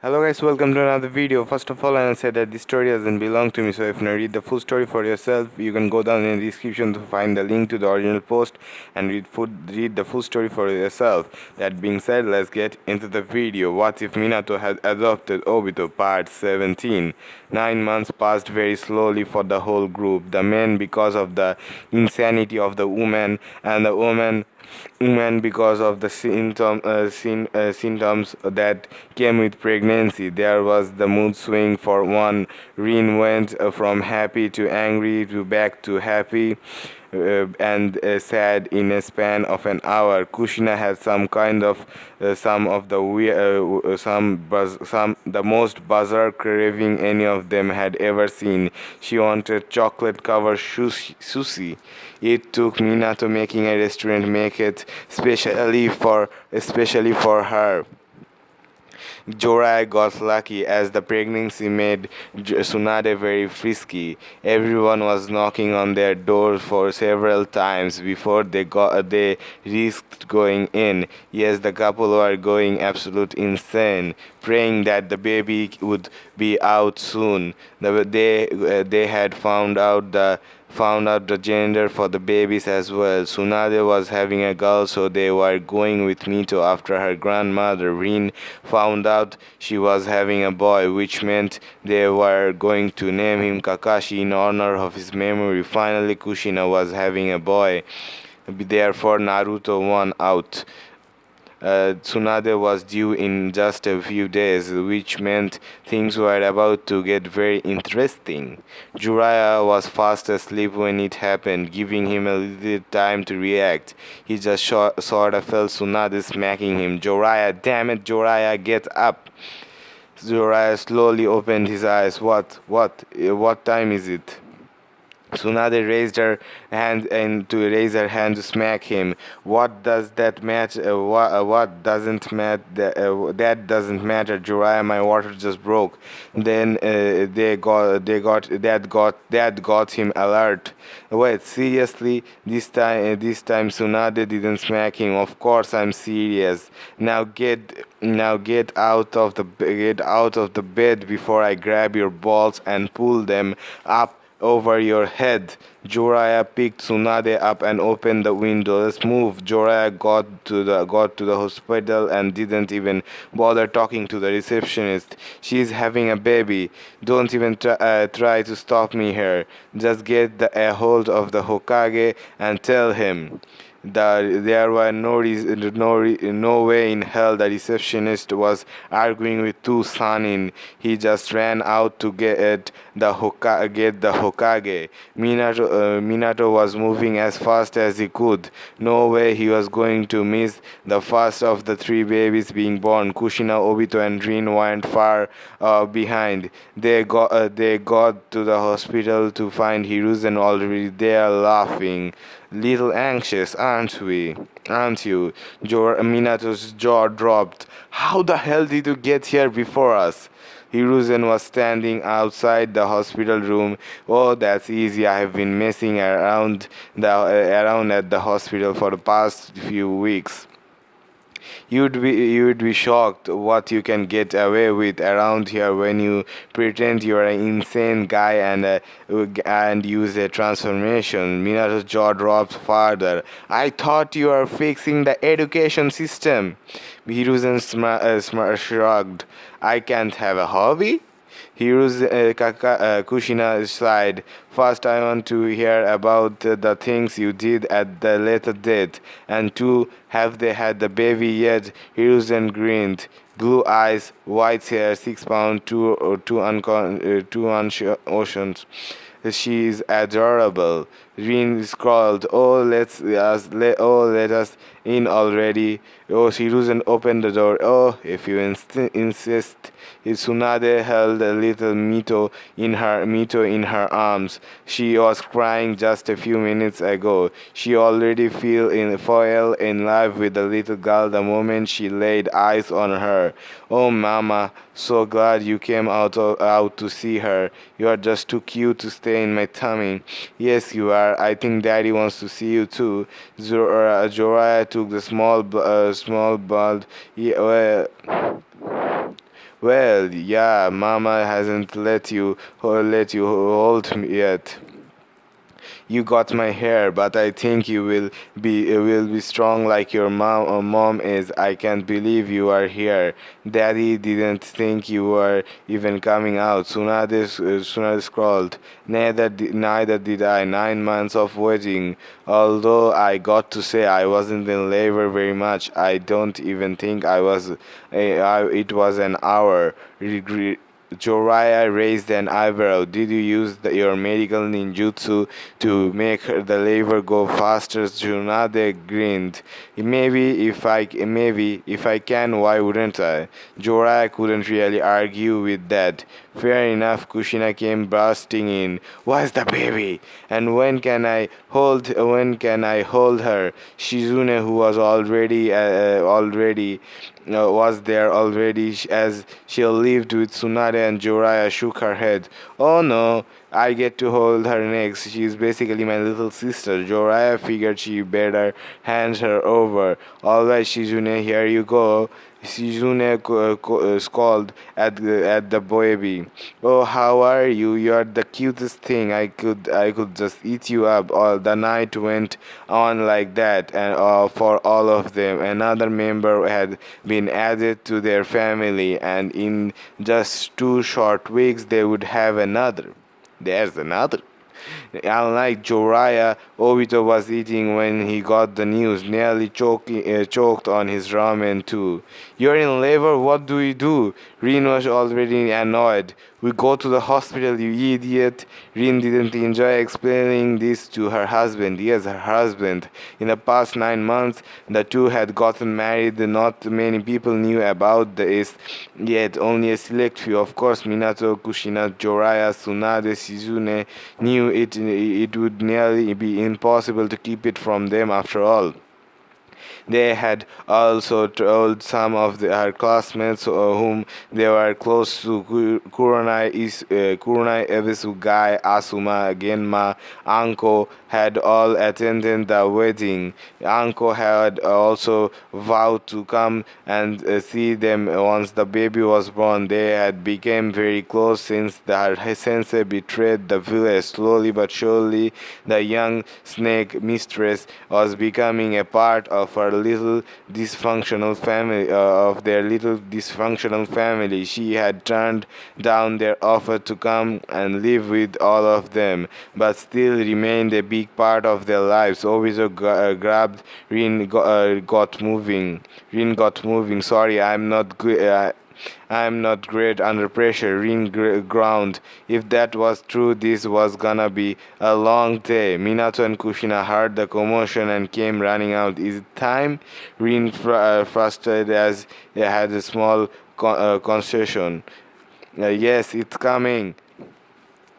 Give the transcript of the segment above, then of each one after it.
Hello guys, welcome to another video. First of all, I'll say that this story doesn't belong to me, so if you want to read the full story for yourself, you can go down in the description to find the link to the original post and read the full story for yourself. That being said, let's get into the video. What if Minato had adopted Obito? Part 17. 9 months passed very slowly for the whole group. The men because of the insanity of the woman, and the woman because of the symptoms that came with pregnancy. There was the mood swing for one. Rin went from happy to angry to back to happy. And sad in a span of an hour. Kushina had some of the the most bizarre craving any of them had ever seen. She wanted chocolate covered sushi. It took Minato making a restaurant make it especially for her. Jorai got lucky as the pregnancy made Tsunade very frisky. Everyone was knocking on their door for several times before they risked going in. Yes, the couple were going absolute insane, praying that the baby would be out soon. They had found out the gender for the babies as well. Tsunade was having a girl, so they were going with Mito after her grandmother, Rin, found out she was having a boy, which meant they were going to name him Kakashi in honor of his memory. Finally, Kushina was having a boy. Therefore, Naruto won out. Tsunade was due in just a few days, which meant things were about to get very interesting. Jiraiya was fast asleep when it happened, giving him a little time to react. He just sort of felt Tsunade smacking him. Jiraiya, damn it, Jiraiya, get up. Jiraiya slowly opened his eyes. What time is it? Tsunade raised her hand to smack him. What does that matter? What doesn't matter? That doesn't matter. Jiraiya, my water just broke. Then that got him alert. Wait, seriously? This time Tsunade didn't smack him. Of course I'm serious. Now get out of the bed before I grab your balls and pull them up over your head. Jiraiya picked Tsunade up and opened the window. Let's move. Jiraiya got to the hospital and didn't even bother talking to the receptionist. She's having a baby. Don't even try to stop me here. Just get a hold of the Hokage and tell him. There were no way in hell the receptionist was arguing with two Sanin. He just ran out to get the Hokage. Minato was moving as fast as he could. No way he was going to miss the first of the three babies being born. Kushina, Obito, and Rin weren't far behind. They got to the hospital to find Hiruzen already there laughing. Little anxious, aren't we? Aren't you? Minato's jaw dropped. How the hell did you get here before us? Hiruzen was standing outside the hospital room. Oh, that's easy. I have been messing around at the hospital for the past few weeks. You'd be shocked what you can get away with around here when you pretend you're an insane guy and use a transformation. Minato's jaw dropped farther. I thought you were fixing the education system. Hiruzen shrugged. I can't have a hobby? Kushina sighed. First, I want to hear about the things you did at the later date. And two, have they had the baby yet? Hiruzen grinned. Blue eyes, white hair, 6 pounds, two oceans. She's adorable. Rin scrawled, let us in already. Oh, Hiruzen opened the door. Oh, if you insist. Tsunade held a little Mito in her arms. She was crying just a few minutes ago. She already fell in love with the little girl the moment she laid eyes on her. Oh, Mama, so glad you came out to see her. You are just too cute to stay in my tummy. Yes, you are. I think Daddy wants to see you too. Jorah took the small bald. Well, yeah, Mama hasn't let you hold me yet. You got my hair, but I think you will be strong like your mom is. I can't believe you are here. Daddy didn't think you were even coming out. Tsunade scrawled. Neither did I. 9 months of waiting. Although I got to say I wasn't in labor very much. I don't even think I was. It was an hour. Joraiya raised an eyebrow. Did you use your medical ninjutsu to make the labor go faster? Tsunade grinned. Maybe if I can, why wouldn't I? Joraiya couldn't really argue with that. Fair enough. Kushina came bursting in. Where's the baby? And when can I hold her? Shizune, who was already was there already as she lived with Tsunade, and Joraiya shook her head. Oh no, I get to hold her next. She's basically my little sister. Joraiya figured she better hand her over. Alright, Shizune, here you go. Shizune scolded at the baby. Oh, how are you? You're the cutest thing. I could just eat you up. All the night went on like that, and for all of them, another member had been added to their family, and in just 2 short weeks they would have another. There's another. Unlike Joraiya, Obito was eating when he got the news, nearly choked on his ramen too. You're in labor, what do we do? Rin was already annoyed. We go to the hospital, you idiot. Rin didn't enjoy explaining this to her husband. Yes, her husband. In the past 9 months, the two had gotten married. Not many people knew about this, yet only a select few. Of course, Minato, Kushina, Joraiya, Tsunade, Shizune knew it would nearly be impossible to keep it from them after all. They had also told some of her classmates whom they were close to Kuronai Ebisu Guy, Asuma, Genma, Anko had all attended the wedding. Anko had also vowed to come and see them once the baby was born. They had become very close since her sensei betrayed the village. Slowly but surely, the young snake mistress was becoming a part of her little dysfunctional family, of their little dysfunctional family. She had turned down their offer to come and live with all of them, but still remained a big part of their lives. Obito grabbed Rin, got moving. Rin got moving. Sorry, I'm not good. I'm not great under pressure. Rin ground. If that was true, this was gonna be a long day. Minato and Kushina heard the commotion and came running out. Is it time? Rin, frustrated as he had a small concession. Yes, it's coming.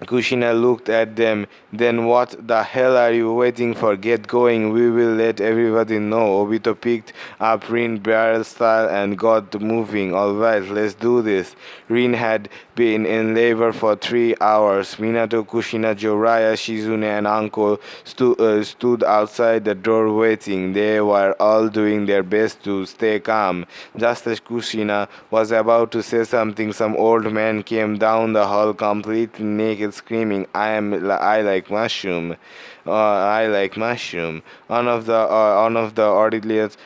Kushina looked at them. Then what the hell are you waiting for? Get going. We will let everybody know. Obito picked up Rin barrel style and got moving. Alright, let's do this. Rin had been in labor for 3 hours. Minato, Kushina, Joraiya, Shizune, and Anko stood outside the door waiting. They were all doing their best to stay calm. Just as Kushina was about to say something, some old man came down the hall completely naked, screaming, I like mushroom. I like mushroom. One of the orderlies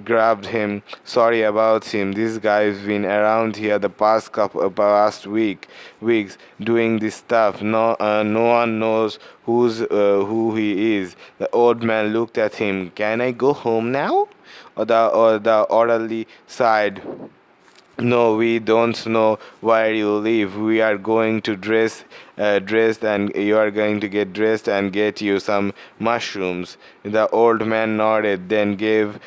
grabbed him. Sorry about him. This guy's been around here the past weeks doing this stuff. No one knows who he is. The old man looked at him. Can I go home now? Or the orderly sighed. No, we don't know where you live. We are going to dressed, and you are going to get dressed and get you some mushrooms. The old man nodded, then gave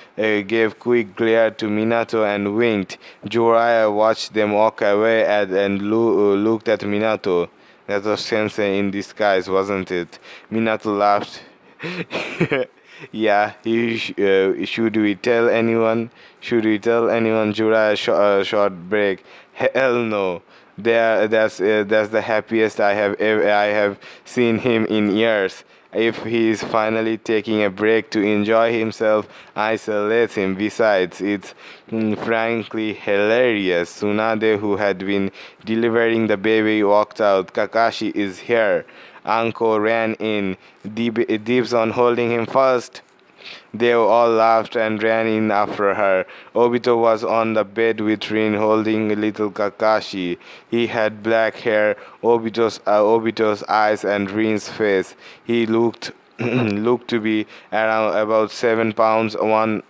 quick glare to Minato and winked. Jiraiya watched them walk away and looked at Minato. That was sensei in disguise, wasn't it? Minato laughed. Yeah, should we tell anyone? Should we tell anyone? Jura short break. Hell no. That's the happiest I have seen him in years. If he is finally taking a break to enjoy himself, I shall let him. Besides, it's frankly hilarious. Tsunade, who had been delivering the baby, walked out. Kakashi is here. Anko ran in. Dibs on holding him first. They all laughed and ran in after her. Obito was on the bed with Rin holding little Kakashi. He had black hair, Obito's eyes and Rin's face. He looked looked to be around about 7 pounds, one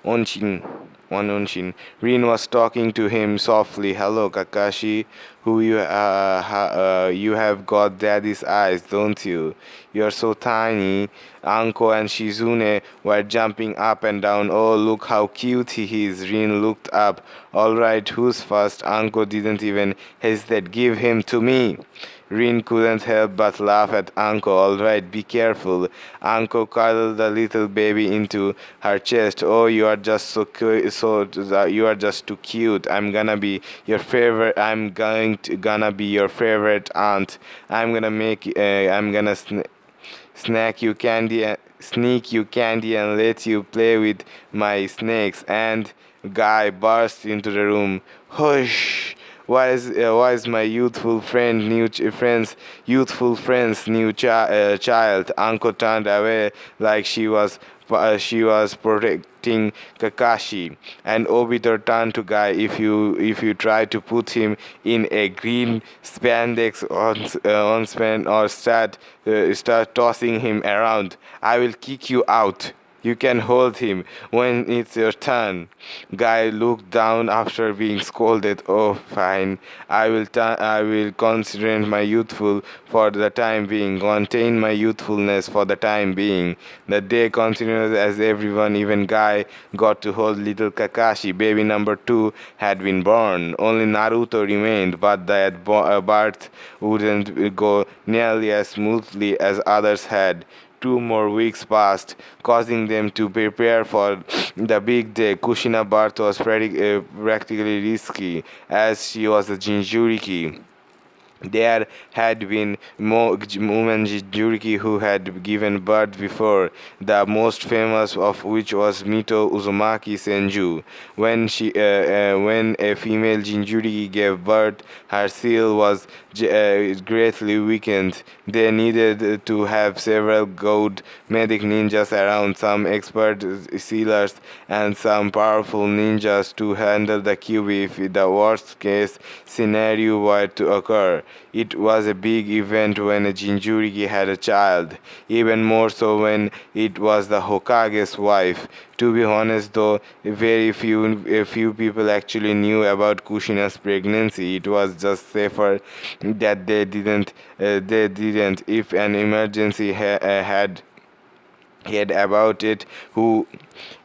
Onshin. One Onshin. Rin was talking to him softly. Hello, Kakashi. You have got daddy's eyes, don't you? You're so tiny. Anko and Shizune were jumping up and down. Oh, look how cute he is. Rin looked up. All right, who's first? Anko didn't even hesitate. Give him to me. Rin couldn't help but laugh at Anko. All right, be careful. Anko cuddled the little baby into her chest. Oh, you are just you are just too cute. I'm gonna be your favorite. Gonna be your favorite aunt. I'm gonna sneak you candy and let you play with my snakes. And guy burst into the room. Hush! Why is my youthful friend's new child? Uncle turned away like she was protecting Kakashi, and Obito turned to Guy. If you try to put him in a green spandex on span or start tossing him around, I will kick you out. You can hold him when it's your turn. Guy looked down after being scolded. Oh, fine. I will constrain my youthful for the time being. Contain my youthfulness for the time being. The day continued as everyone, even Guy, got to hold little Kakashi. Baby number 2 had been born. Only Naruto remained, but that birth wouldn't go nearly as smoothly as others had. 2 more weeks passed, causing them to prepare for the big day. Kushina birth was practically risky, as she was a Jinchuriki. There had been women Jinchuriki who had given birth before, the most famous of which was Mito Uzumaki Senju. When a female Jinchuriki gave birth, her seal was greatly weakened. They needed to have several good medic ninjas around, some expert sealers, and some powerful ninjas to handle the Kyuubi if the worst case scenario were to occur. It was a big event when a Jinchuriki had a child, even more so when it was the Hokage's wife. To be honest though, a few people actually knew about Kushina's pregnancy. It was just safer that they didn't. If an emergency had heard about it, who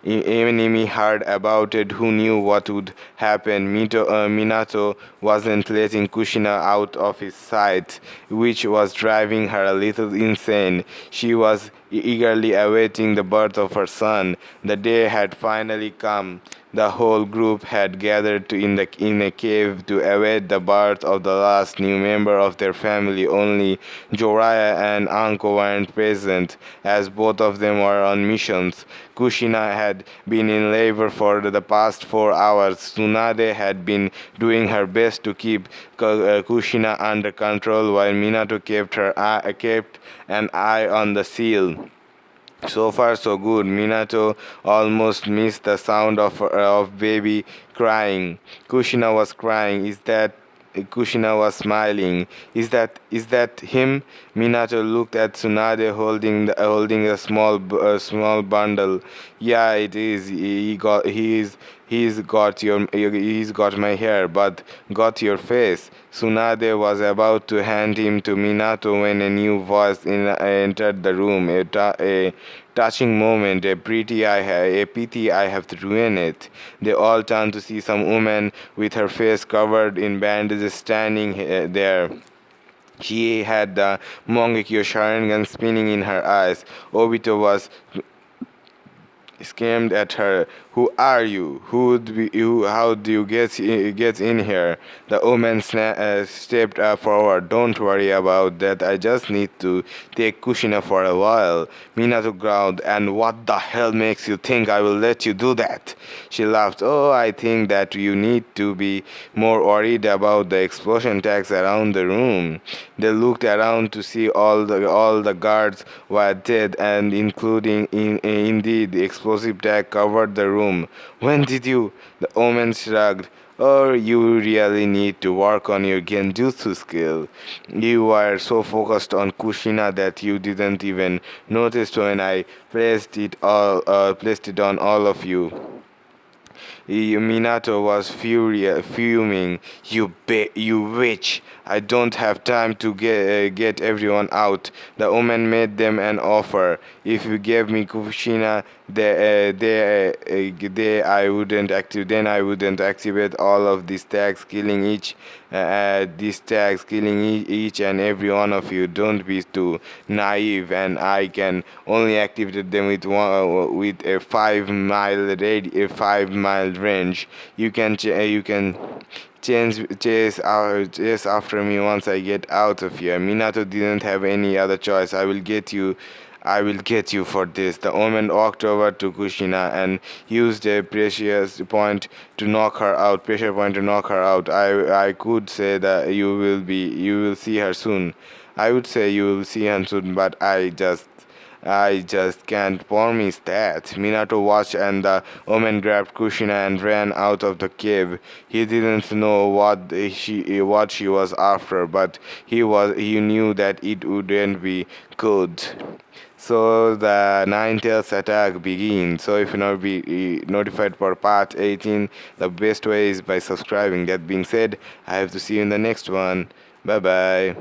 enemy heard about it, who knew what would happen. Minato wasn't letting Kushina out of his sight, which was driving her a little insane. She was eagerly awaiting the birth of her son. The day had finally come. The whole group had gathered in a cave to await the birth of the last new member of their family. Only Joraya and Anko weren't present, as both of them were on missions. Kushina had been in labor for the past 4 hours. Tsunade had been doing her best to keep Kushina under control, while Minato kept an eye on the seal. So far, so good. Minato almost missed the sound of baby crying. Kushina was crying. Kushina was smiling. Is that him? Minato looked at Tsunade holding a small bundle. Yeah, it is. He's got my hair, but got your face. Tsunade was about to hand him to Minato when a new voice entered the room. A touching moment, a pity I have to ruin it. They all turned to see some woman with her face covered in bandages standing there. She had the Mongekyo Sharingan spinning in her eyes. Obito was screamed at her. Who are you? Who would be you? How do you get in here? The woman stepped forward. Don't worry about that. I just need to take Kushina for a while. Minato growled. And what the hell makes you think I will let you do that? She laughed. Oh, I think that you need to be more worried about the explosion tags around the room. They looked around to see all the guards were dead, and including indeed the explosive tag covered the room. When did you? The omen shrugged. Or you really need to work on your genjutsu skill. You were so focused on Kushina that you didn't even notice when I placed it on all of you. Minato was fuming. You witch! I don't have time to get everyone out. The woman made them an offer. If you gave me Kushina, then I wouldn't activate all of these tags, killing each and every one of you. Don't be too naive, and I can only activate them with a 5 mile range. You can chase after me once I get out of here. Minato didn't have any other choice. I will get you for this. The omen walked over to Kushina and used a pressure point to knock her out. I could say that you will see her soon. I would say you will see her soon, but I just can't promise that. Minato watched, and the woman grabbed Kushina and ran out of the cave. He didn't know what she was after, but he knew that it wouldn't be good. So the Nine Tails attack begins. So if you not be notified for part 18, the best way is by subscribing. That being said, I have to see you in the next one. Bye bye.